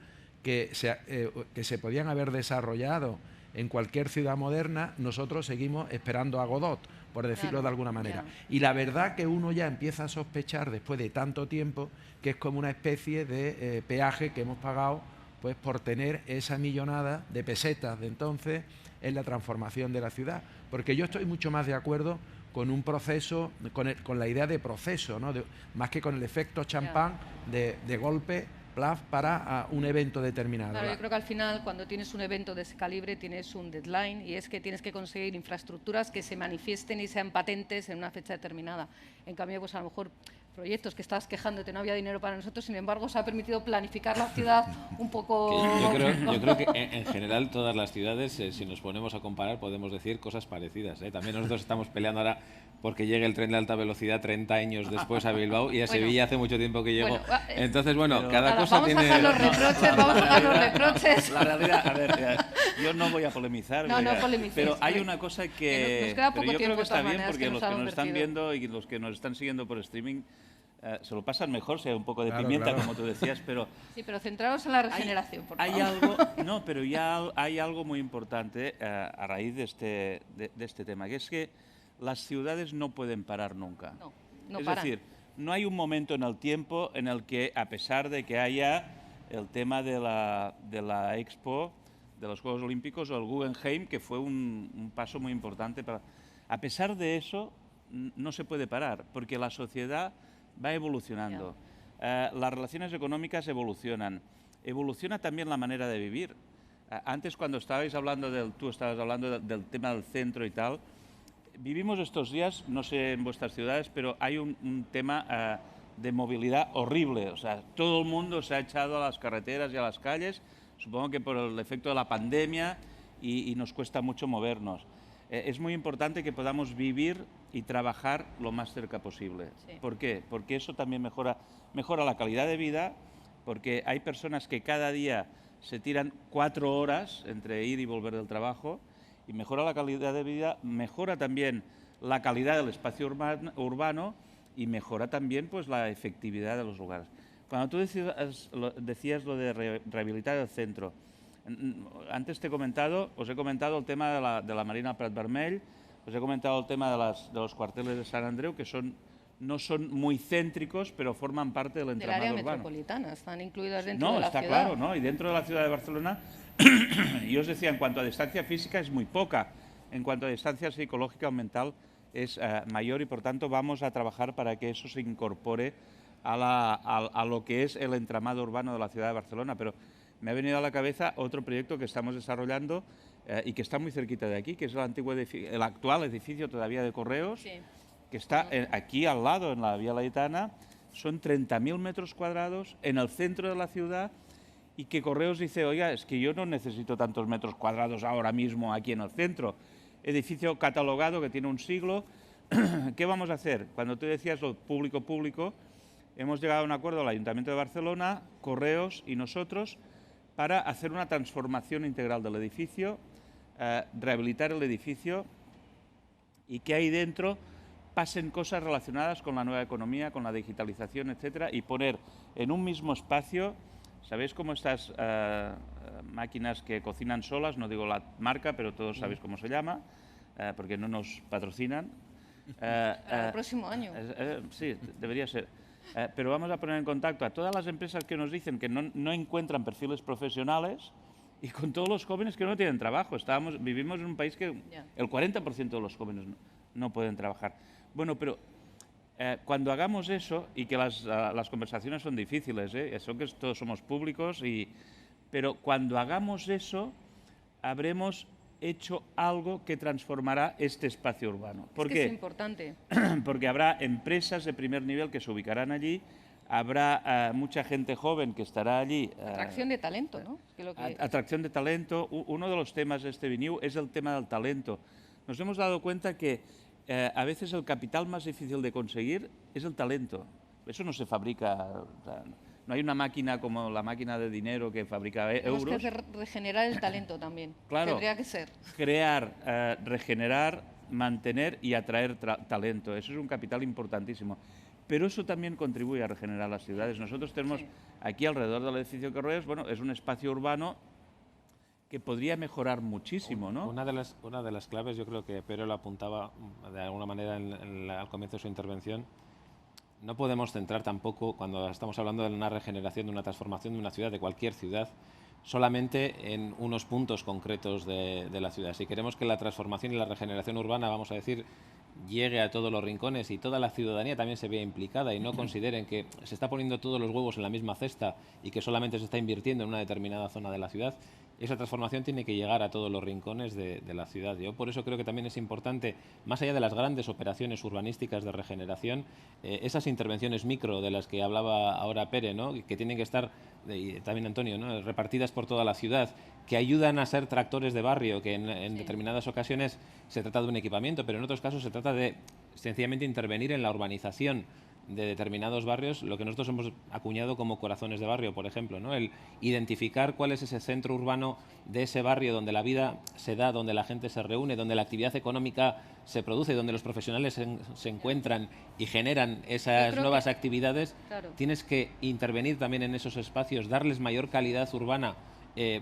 que se podían haber desarrollado en cualquier ciudad moderna. Nosotros seguimos esperando a Godot, por decirlo de alguna manera. Y la verdad que uno ya empieza a sospechar, después de tanto tiempo, que es como una especie de peaje que hemos pagado pues por tener esa millonada de pesetas de entonces en la transformación de la ciudad. Porque yo estoy mucho más de acuerdo con un proceso, con la idea de proceso, ¿no? Más que con el efecto champán de golpe para un evento determinado. Claro, yo creo que al final, cuando tienes un evento de ese calibre, tienes un deadline, y es que tienes que conseguir infraestructuras que se manifiesten y sean patentes en una fecha determinada. En cambio, pues a lo mejor proyectos que estabas quejándote, no había dinero para nosotros, sin embargo, se ha permitido planificar la ciudad un poco... Yo creo que en general todas las ciudades, si nos ponemos a comparar, podemos decir cosas parecidas, ¿eh? También nosotros estamos peleando ahora porque llegue el tren de alta velocidad 30 años después a Bilbao, y a Sevilla hace mucho tiempo que llegó. Entonces, bueno, cada cosa vamos tiene... A vamos a dejar los reproches. La realidad, a ver, yo no voy a polemizar. No polemices. Pero hay una cosa que... Nos queda poco yo creo tiempo, que está de todas bien, maneras, porque que los que nos están viendo y los que nos están siguiendo por streaming se lo pasan mejor, si hay un poco de pimienta, como tú decías, pero... Sí, pero centraros en la regeneración, por favor. Hay algo, no, pero ya hay algo muy importante a raíz de este tema, que es que las ciudades no pueden parar nunca. No es paran. decir, no hay un momento en el tiempo en el que, a pesar de que haya el tema de la Expo, de los Juegos Olímpicos o el Guggenheim, que fue un paso muy importante, a pesar de eso, no se puede parar, porque la sociedad va evolucionando. Las relaciones económicas evolucionan. Evoluciona también la manera de vivir. Antes, cuando tú estabas hablando del tema del centro y tal, vivimos estos días, no sé en vuestras ciudades, pero hay un tema de movilidad horrible. O sea, todo el mundo se ha echado a las carreteras y a las calles, supongo que por el efecto de la pandemia, y nos cuesta mucho movernos. Es muy importante que podamos vivir y trabajar lo más cerca posible. Sí. ¿Por qué? Porque eso también mejora la calidad de vida, porque hay personas que cada día se tiran 4 horas entre ir y volver del trabajo, y mejora la calidad de vida, mejora también la calidad del espacio urbano y mejora también pues la efectividad de los lugares. Cuando tú decías lo de rehabilitar el centro, antes os he comentado el tema de la Marina Prat Vermell, os he comentado el tema de los cuarteles de Sant Andreu, que no son muy céntricos, pero forman parte del entramado área urbano. metropolitana, están incluidas dentro de la ciudad. No, está claro, ¿no? Y dentro de la ciudad de Barcelona, yo os decía, en cuanto a distancia física es muy poca, en cuanto a distancia psicológica o mental es mayor, y por tanto vamos a trabajar para que eso se incorpore a lo que es el entramado urbano de la ciudad de Barcelona. Pero me ha venido a la cabeza otro proyecto que estamos desarrollando, y que está muy cerquita de aquí, que es el actual edificio todavía de Correos, Sí. que está aquí al lado, en la Vía Laietana. Son 30.000 metros cuadrados en el centro de la ciudad, y que Correos dice, oiga, es que yo no necesito tantos metros cuadrados ahora mismo aquí en el centro. Edificio catalogado que tiene un siglo. ¿Qué vamos a hacer? Cuando tú decías lo público-público, hemos llegado a un acuerdo al Ayuntamiento de Barcelona, Correos y nosotros, para hacer una transformación integral del edificio, rehabilitar el edificio y que ahí dentro pasen cosas relacionadas con la nueva economía, con la digitalización, etcétera, y poner en un mismo espacio, ¿sabéis cómo estas máquinas que cocinan solas? No digo la marca, pero todos sabéis cómo se llama, porque no nos patrocinan. El próximo año. Sí, debería ser. Pero vamos a poner en contacto a todas las empresas que nos dicen que no encuentran perfiles profesionales y con todos los jóvenes que no tienen trabajo. Vivimos en un país que el 40% de los jóvenes no pueden trabajar. Bueno, pero cuando hagamos eso, y que las conversaciones son difíciles, eso que todos somos públicos, pero cuando hagamos eso, habremos hecho algo que transformará este espacio urbano. ¿Por qué? Es importante. Porque habrá empresas de primer nivel que se ubicarán allí, habrá mucha gente joven que estará allí. Atracción de talento, ¿no? Atracción de talento. Uno de los temas de este Biniu es el tema del talento. Nos hemos dado cuenta que a veces el capital más difícil de conseguir es el talento. Eso no se fabrica. O sea, no hay una máquina como la máquina de dinero que fabrica euros. Tenemos que regenerar el talento también. Claro. Tendría que ser. Crear, regenerar, mantener y atraer talento. Eso es un capital importantísimo. Pero eso también contribuye a regenerar las ciudades. Nosotros tenemos aquí alrededor del edificio Correos, bueno, es un espacio urbano que podría mejorar muchísimo, ¿no? Una de las claves, yo creo que Pedro lo apuntaba de alguna manera al comienzo de su intervención. No podemos centrar tampoco, cuando estamos hablando de una regeneración, de una transformación de una ciudad, de cualquier ciudad, solamente en unos puntos concretos de la ciudad. Si queremos que la transformación y la regeneración urbana, vamos a decir, llegue a todos los rincones y toda la ciudadanía también se vea implicada y no consideren que se está poniendo todos los huevos en la misma cesta y que solamente se está invirtiendo en una determinada zona de la ciudad, esa transformación tiene que llegar a todos los rincones de la ciudad. Yo por eso creo que también es importante, más allá de las grandes operaciones urbanísticas de regeneración, esas intervenciones micro de las que hablaba ahora Pere, ¿no? Que tienen que estar, y también Antonio, ¿no? Repartidas por toda la ciudad, que ayudan a ser tractores de barrio, que en determinadas ocasiones se trata de un equipamiento, pero en otros casos se trata de sencillamente intervenir en la urbanización de determinados barrios, lo que nosotros hemos acuñado como corazones de barrio, por ejemplo, ¿no? El identificar cuál es ese centro urbano de ese barrio donde la vida se da, donde la gente se reúne, donde la actividad económica se produce, donde los profesionales se encuentran y generan esas nuevas actividades. Claro. Tienes que intervenir también en esos espacios, darles mayor calidad urbana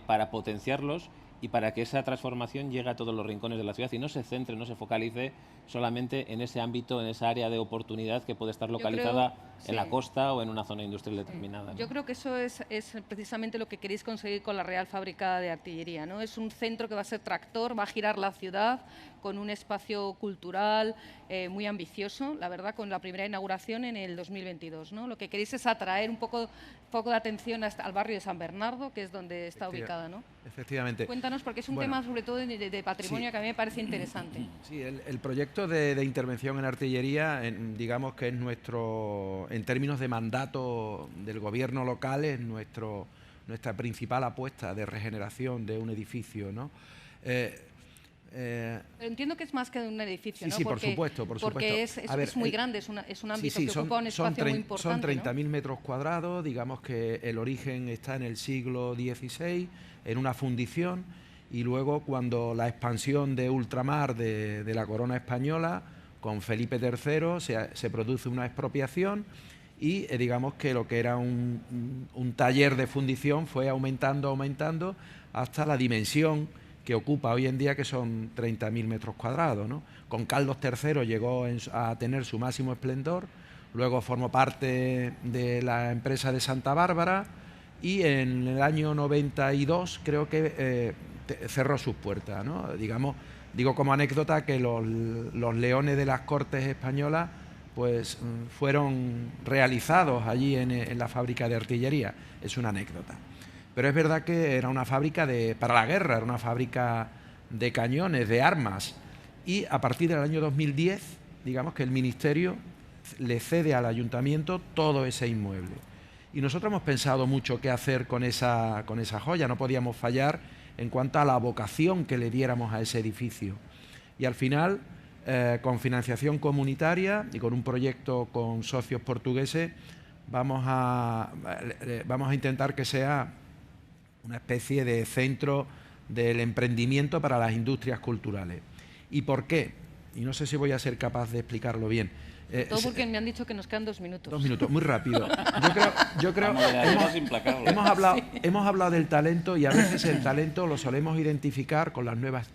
para potenciarlos y para que esa transformación llegue a todos los rincones de la ciudad y no se centre, no se focalice solamente en ese ámbito, en esa área de oportunidad que puede estar localizada en la costa o en una zona industrial determinada, ¿no? Yo creo que eso es precisamente lo que queréis conseguir con la Real Fábrica de Artillería, ¿no? Es un centro que va a ser tractor, va a girar la ciudad con un espacio cultural muy ambicioso, la verdad, con la primera inauguración en el 2022, ¿no? Lo que queréis es atraer un poco de atención al barrio de San Bernardo, que es donde está ubicada, ¿no? Efectivamente. Cuéntanos, porque es un tema sobre todo de patrimonio que a mí me parece interesante. Sí, el proyecto de intervención en artillería, digamos que es nuestro, en términos de mandato del gobierno local, es nuestra principal apuesta de regeneración de un edificio, ¿no? Pero entiendo que es más que un edificio, ¿no? Sí, por supuesto. Porque es muy grande, es un ámbito que ocupa un espacio muy importante. Son 30.000 metros cuadrados, digamos que el origen está en el siglo XVI, en una fundición, y luego cuando la expansión de ultramar de la corona española, con Felipe III, se produce una expropiación y digamos que lo que era un taller de fundición fue aumentando hasta la dimensión que ocupa hoy en día, que son 30.000 metros cuadrados, ¿no? Con Carlos III llegó a tener su máximo esplendor, luego formó parte de la empresa de Santa Bárbara y en el año 92 creo que cerró sus puertas, ¿no? Digamos, digo como anécdota que los leones de las Cortes españolas pues fueron realizados allí en la fábrica de artillería, es una anécdota. Pero es verdad que era una fábrica para la guerra, era una fábrica de cañones, de armas, y a partir del año 2010, digamos que el Ministerio le cede al Ayuntamiento todo ese inmueble. Y nosotros hemos pensado mucho qué hacer con esa joya, no podíamos fallar en cuanto a la vocación que le diéramos a ese edificio. Y al final, con financiación comunitaria y con un proyecto con socios portugueses, vamos a intentar que sea una especie de centro del emprendimiento para las industrias culturales. ¿Y por qué? Y no sé si voy a ser capaz de explicarlo bien. Todo porque me han dicho que nos quedan 2 minutos. 2 minutos, muy rápido. Yo creo hemos hablado del talento, y a veces el talento lo solemos identificar con las nuevas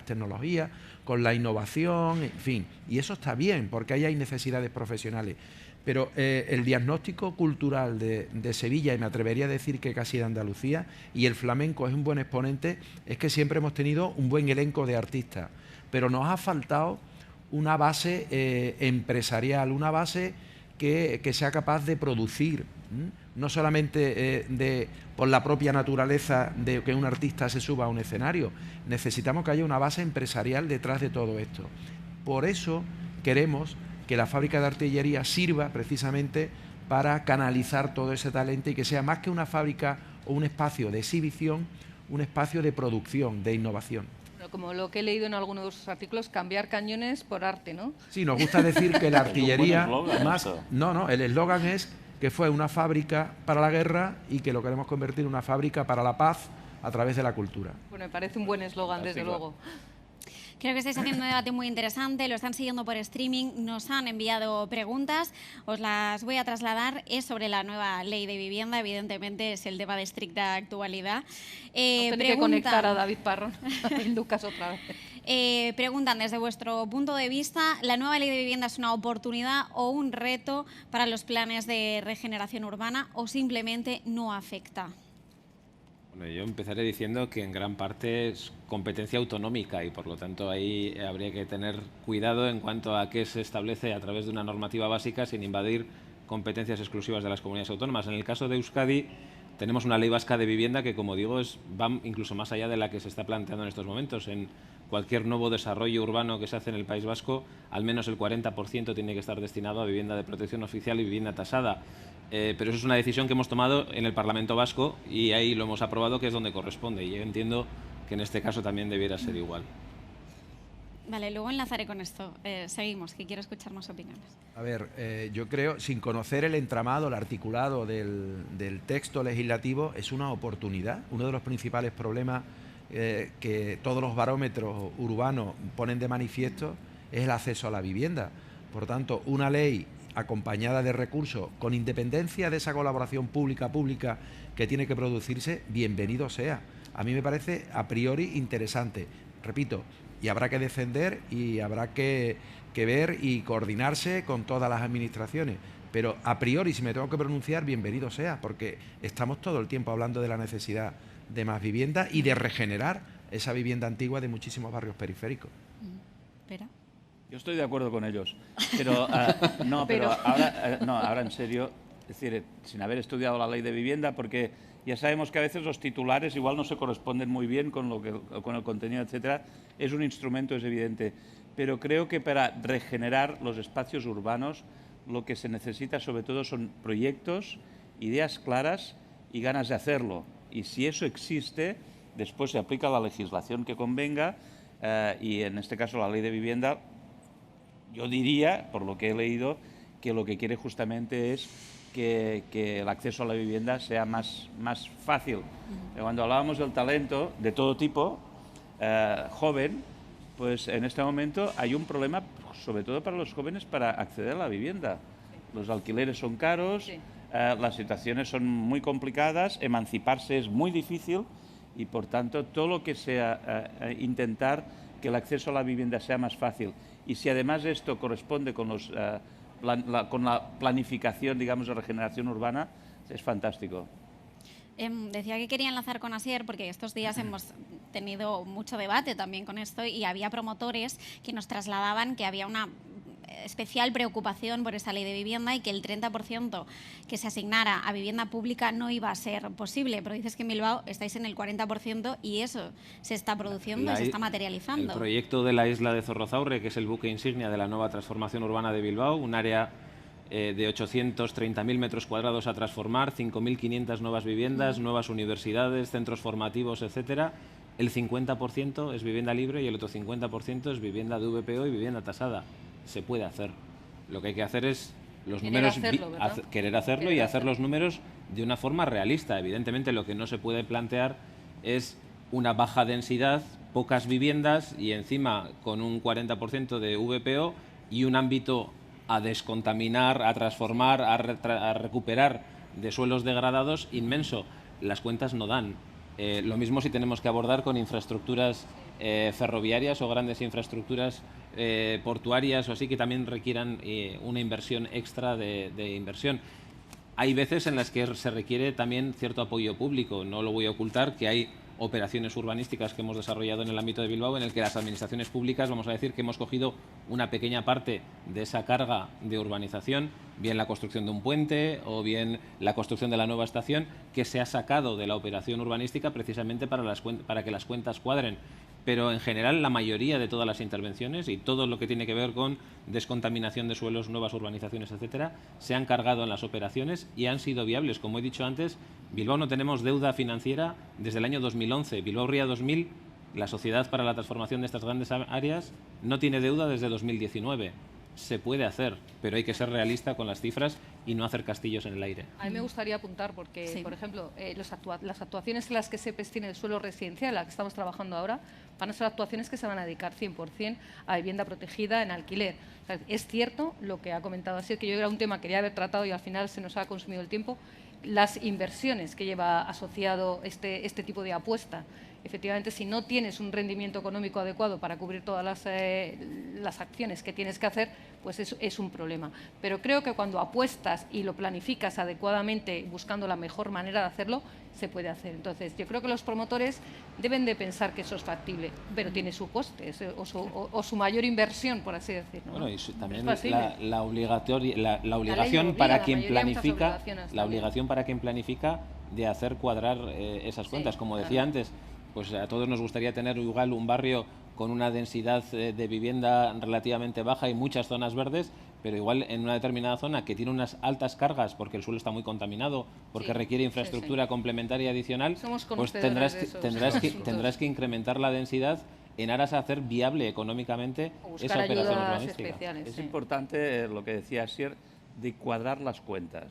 tecnologías, con la innovación, en fin. Y eso está bien, porque ahí hay necesidades profesionales. Pero el diagnóstico cultural de Sevilla, y me atrevería a decir que casi de Andalucía, y el flamenco es un buen exponente, es que siempre hemos tenido un buen elenco de artistas. Pero nos ha faltado una base empresarial, una base que sea capaz de producir, no solamente por la propia naturaleza de que un artista se suba a un escenario. Necesitamos que haya una base empresarial detrás de todo esto. Por eso queremos que la fábrica de artillería sirva precisamente para canalizar todo ese talento y que sea más que una fábrica o un espacio de exhibición, un espacio de producción, de innovación. Como lo que he leído en algunos artículos, cambiar cañones por arte, ¿no? Sí, nos gusta decir que la artillería más... eso. No, el eslogan es que fue una fábrica para la guerra y que lo queremos convertir en una fábrica para la paz a través de la cultura. Bueno, me parece un buen eslogan, desde luego. Creo que estáis haciendo un debate muy interesante, lo están siguiendo por streaming, nos han enviado preguntas, os las voy a trasladar. Es sobre la nueva ley de vivienda, evidentemente es el tema de estricta actualidad. Tendré que conectar a David Parrón y Lucas otra vez. Preguntan desde vuestro punto de vista, ¿la nueva ley de vivienda es una oportunidad o un reto para los planes de regeneración urbana o simplemente no afecta? Bueno, yo empezaré diciendo que en gran parte es competencia autonómica y por lo tanto ahí habría que tener cuidado en cuanto a qué se establece a través de una normativa básica sin invadir competencias exclusivas de las comunidades autónomas. En el caso de Euskadi tenemos una ley vasca de vivienda que, como digo, va incluso más allá de la que se está planteando en estos momentos. En cualquier nuevo desarrollo urbano que se hace en el País Vasco, al menos el 40% tiene que estar destinado a vivienda de protección oficial y vivienda tasada. Pero eso es una decisión que hemos tomado en el Parlamento Vasco y ahí lo hemos aprobado, que es donde corresponde. Y yo entiendo que en este caso también debiera ser igual. Vale, luego enlazaré con esto. Seguimos, que quiero escuchar más opiniones. A ver, yo creo, sin conocer el entramado, el articulado del texto legislativo, es una oportunidad. Uno de los principales problemas que todos los barómetros urbanos ponen de manifiesto es el acceso a la vivienda. Por tanto, una ley acompañada de recursos, con independencia de esa colaboración pública que tiene que producirse, bienvenido sea. A mí me parece a priori interesante. Repito, y habrá que defender y habrá que ver y coordinarse con todas las administraciones. Pero a priori, si me tengo que pronunciar, bienvenido sea, porque estamos todo el tiempo hablando de la necesidad de más vivienda y de regenerar esa vivienda antigua de muchísimos barrios periféricos. ¿Espera? Yo estoy de acuerdo con ellos, pero ahora en serio, es decir, sin haber estudiado la ley de vivienda, porque ya sabemos que a veces los titulares igual no se corresponden muy bien con el contenido, etcétera. Es un instrumento, es evidente, pero creo que para regenerar los espacios urbanos lo que se necesita sobre todo son proyectos, ideas claras y ganas de hacerlo. Y si eso existe, después se aplica la legislación que convenga y en este caso la ley de vivienda. Yo diría, por lo que he leído, que lo que quiere justamente es que el acceso a la vivienda sea más fácil. Cuando hablábamos del talento de todo tipo, joven, pues en este momento hay un problema, sobre todo para los jóvenes, para acceder a la vivienda. Los alquileres son caros, sí. Las situaciones son muy complicadas, emanciparse es muy difícil y, por tanto, todo lo que sea intentar que el acceso a la vivienda sea más fácil. Y si además esto corresponde con la planificación, digamos, de regeneración urbana, es fantástico. Decía que quería enlazar con Asier porque estos días hemos tenido mucho debate también con esto y había promotores que nos trasladaban que había una especial preocupación por esta ley de vivienda y que el 30% que se asignara a vivienda pública no iba a ser posible. Pero dices que en Bilbao estáis en el 40% y eso se está produciendo y se está materializando. El proyecto de la isla de Zorrozaurre, que es el buque insignia de la nueva transformación urbana de Bilbao, un área de 830.000 metros cuadrados a transformar, 5.500 nuevas viviendas, nuevas universidades, centros formativos, etcétera. El 50% es vivienda libre y el otro 50% es vivienda de VPO y vivienda tasada. Se puede hacer. Lo que hay que hacer es querer hacerlo y hacer los números de una forma realista. Evidentemente, lo que no se puede plantear es una baja densidad, pocas viviendas y encima con un 40% de VPO y un ámbito a descontaminar, a transformar, a recuperar de suelos degradados inmenso. Las cuentas no dan. Lo mismo si tenemos que abordar con infraestructuras ferroviarias o grandes infraestructuras portuarias o así que también requieran una inversión extra de inversión. Hay veces en las que se requiere también cierto apoyo público. No lo voy a ocultar que hay operaciones urbanísticas que hemos desarrollado en el ámbito de Bilbao en el que las administraciones públicas, vamos a decir que hemos cogido una pequeña parte de esa carga de urbanización, bien la construcción de un puente o bien la construcción de la nueva estación, que se ha sacado de la operación urbanística precisamente para que las cuentas cuadren. Pero en general la mayoría de todas las intervenciones y todo lo que tiene que ver con descontaminación de suelos, nuevas urbanizaciones, etcétera, se han cargado en las operaciones y han sido viables. Como he dicho antes, Bilbao no tenemos deuda financiera desde el año 2011. Bilbao Ría 2000, la Sociedad para la Transformación de estas grandes áreas, no tiene deuda desde 2019. Se puede hacer, pero hay que ser realista con las cifras y no hacer castillos en el aire. A mí me gustaría apuntar porque, sí, por ejemplo, las actuaciones en las que SEPES tiene el suelo residencial, la que estamos trabajando ahora, van a ser actuaciones que se van a dedicar 100% a vivienda protegida en alquiler. O sea, es cierto lo que ha comentado Asier, que yo era un tema que quería haber tratado y al final se nos ha consumido el tiempo, las inversiones que lleva asociado este tipo de apuesta. Efectivamente, si no tienes un rendimiento económico adecuado para cubrir todas las acciones que tienes que hacer, pues es un problema. Pero creo que cuando apuestas y lo planificas adecuadamente, buscando la mejor manera de hacerlo, se puede hacer. Entonces, yo creo que los promotores deben de pensar que eso es factible, pero tiene su coste o su mayor inversión, por así decirlo, ¿no? Bueno, y también la obligación para quien planifica, de hacer cuadrar esas cuentas. Sí, como decía antes, pues a todos nos gustaría tener igual un barrio con una densidad de vivienda relativamente baja y muchas zonas verdes, pero igual en una determinada zona que tiene unas altas cargas porque el suelo está muy contaminado, porque requiere infraestructura complementaria adicional, pues tendrás que incrementar la densidad en aras a hacer viable económicamente esa operación urbanística. Es importante lo que decía Asier, de cuadrar las cuentas.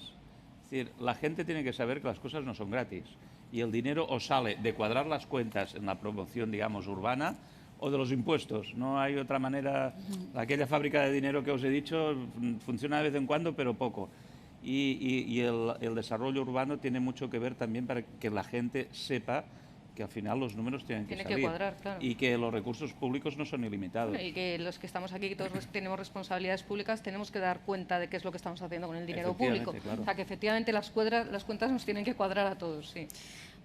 Es decir, la gente tiene que saber que las cosas no son gratis y el dinero o sale de cuadrar las cuentas en la promoción, digamos, urbana o de los impuestos. No hay otra manera. Aquella fábrica de dinero que os he dicho funciona de vez en cuando, pero poco. Y el desarrollo urbano tiene mucho que ver también para que la gente sepa que al final los números tienen que salir. Que cuadrar, claro. Y que los recursos públicos no son ilimitados. Bueno, y que los que estamos aquí, que todos tenemos responsabilidades públicas, tenemos que dar cuenta de qué es lo que estamos haciendo con el dinero público. Claro. O sea, que efectivamente las cuentas nos tienen que cuadrar a todos, sí.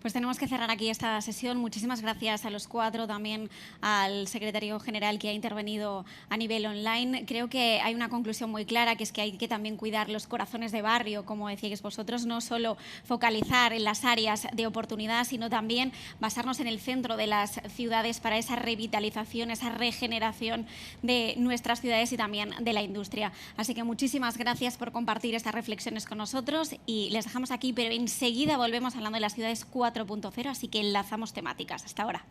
Pues tenemos que cerrar aquí esta sesión. Muchísimas gracias a los cuatro, también al secretario general que ha intervenido a nivel online. Creo que hay una conclusión muy clara, que es que hay que también cuidar los corazones de barrio, como decíais vosotros, no solo focalizar en las áreas de oportunidad, sino también basarnos en el centro de las ciudades para esa revitalización, esa regeneración de nuestras ciudades y también de la industria. Así que muchísimas gracias por compartir estas reflexiones con nosotros y les dejamos aquí, pero enseguida volvemos hablando de las ciudades 4.0, así que enlazamos temáticas. Hasta ahora.